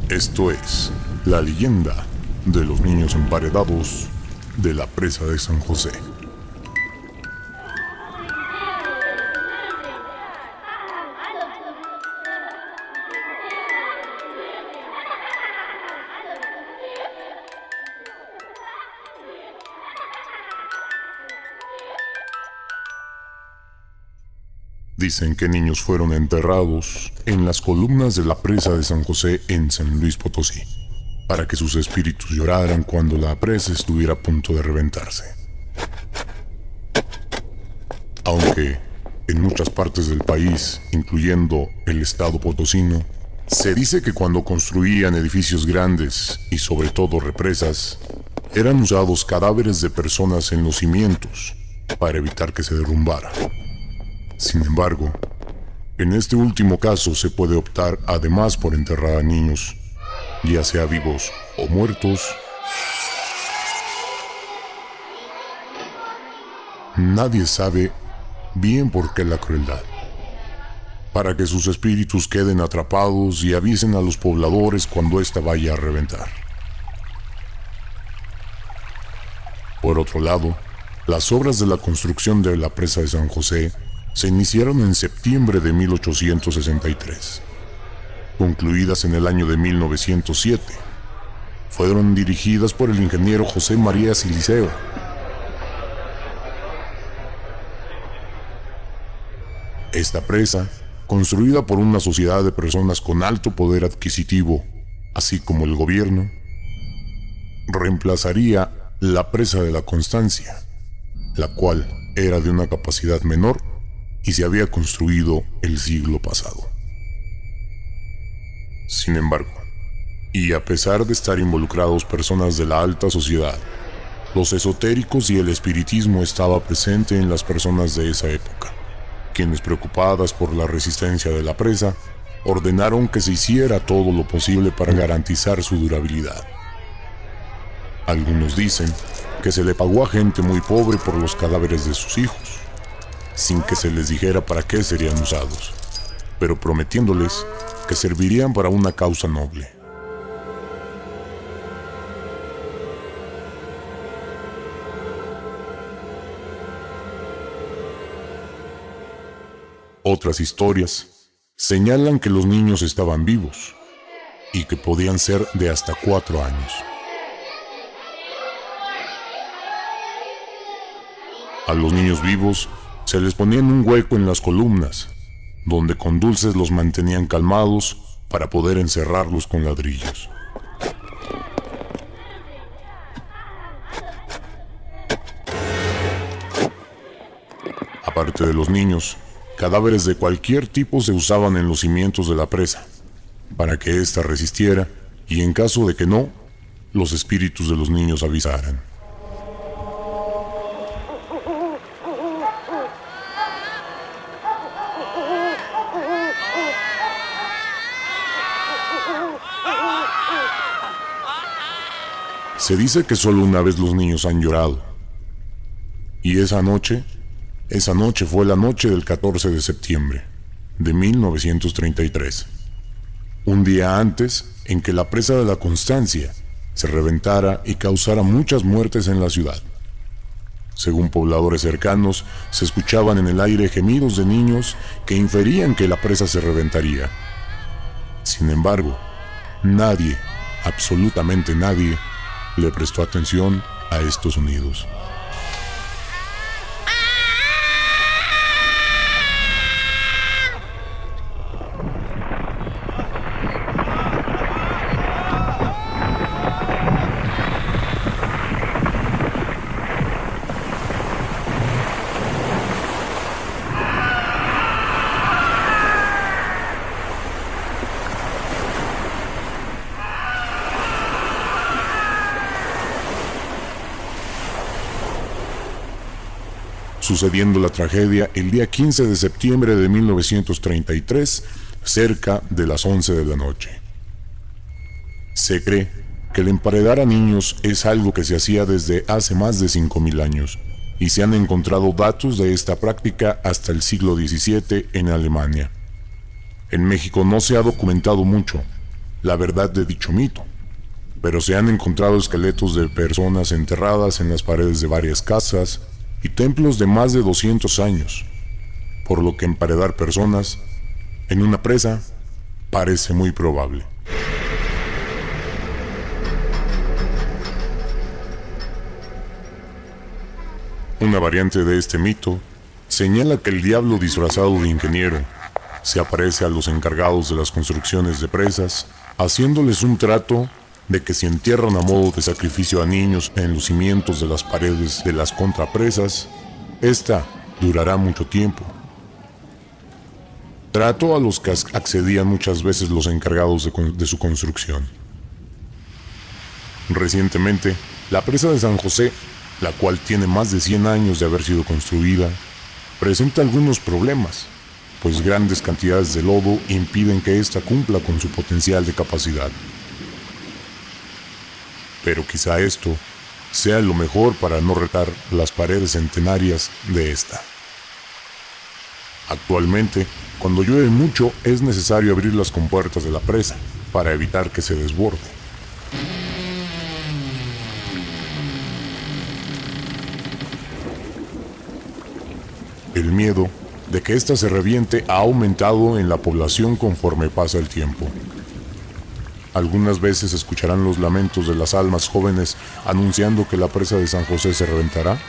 Esto es la leyenda de los niños emparedados de la presa de San José. Dicen que niños fueron enterrados en las columnas de la presa de San José en San Luis Potosí, para que sus espíritus lloraran cuando la presa estuviera a punto de reventarse. Aunque en muchas partes del país, incluyendo el estado potosino, se dice que cuando construían edificios grandes y sobre todo represas, eran usados cadáveres de personas en los cimientos para evitar que se derrumbara. Sin embargo, en este último caso se puede optar además por enterrar a niños, ya sea vivos o muertos. Nadie sabe bien por qué la crueldad, para que sus espíritus queden atrapados y avisen a los pobladores cuando ésta vaya a reventar. Por otro lado, las obras de la construcción de la presa de San José se iniciaron en septiembre de 1863, concluidas en el año de 1907. Fueron dirigidas por el ingeniero José María Siliceo. Esta presa, construida por una sociedad de personas con alto poder adquisitivo, así como el gobierno, reemplazaría la presa de la Constancia, la cual era de una capacidad menor y se había construido el siglo pasado. Sin embargo, y a pesar de estar involucrados personas de la alta sociedad, los esotéricos y el espiritismo estaba presente en las personas de esa época, quienes, preocupadas por la resistencia de la presa, ordenaron que se hiciera todo lo posible para garantizar su durabilidad. Algunos dicen que se le pagó a gente muy pobre por los cadáveres de sus hijos, sin que se les dijera para qué serían usados, pero prometiéndoles que servirían para una causa noble. Otras historias señalan que los niños estaban vivos y que podían ser de hasta 4 años. A los niños vivos se les ponía en un hueco en las columnas, donde con dulces los mantenían calmados para poder encerrarlos con ladrillos. Aparte de los niños, cadáveres de cualquier tipo se usaban en los cimientos de la presa, para que ésta resistiera y, en caso de que no, los espíritus de los niños avisaran. Se dice que solo una vez los niños han llorado, y esa noche fue la noche del 14 de septiembre de 1933, un día antes en que la presa de la Constancia se reventara y causara muchas muertes en la ciudad. Según pobladores cercanos, se escuchaban en el aire gemidos de niños que inferían que la presa se reventaría. Sin embargo, nadie, absolutamente nadie, le prestó atención a estos sonidos. Sucediendo la tragedia el día 15 de septiembre de 1933, cerca de las 11 de la noche. Se cree que el emparedar a niños es algo que se hacía desde hace más de 5,000 años, y se han encontrado datos de esta práctica hasta el siglo XVII en Alemania. En México no se ha documentado mucho, la verdad de dicho mito, pero se han encontrado esqueletos de personas enterradas en las paredes de varias casas y templos de más de 200 años, por lo que emparedar personas en una presa parece muy probable. Una variante de este mito señala que el diablo disfrazado de ingeniero se aparece a los encargados de las construcciones de presas, haciéndoles un trato de que si entierran a modo de sacrificio a niños en los cimientos de las paredes de las contrapresas, esta durará mucho tiempo. Trato a los que accedían muchas veces los encargados de su construcción. Recientemente, la presa de San José, la cual tiene más de 100 años de haber sido construida, presenta algunos problemas, pues grandes cantidades de lodo impiden que ésta cumpla con su potencial de capacidad. Pero quizá esto sea lo mejor para no retar las paredes centenarias de esta. Actualmente, cuando llueve mucho, es necesario abrir las compuertas de la presa para evitar que se desborde. El miedo de que ésta se reviente ha aumentado en la población conforme pasa el tiempo. Algunas veces escucharán los lamentos de las almas jóvenes anunciando que la presa de San José se reventará,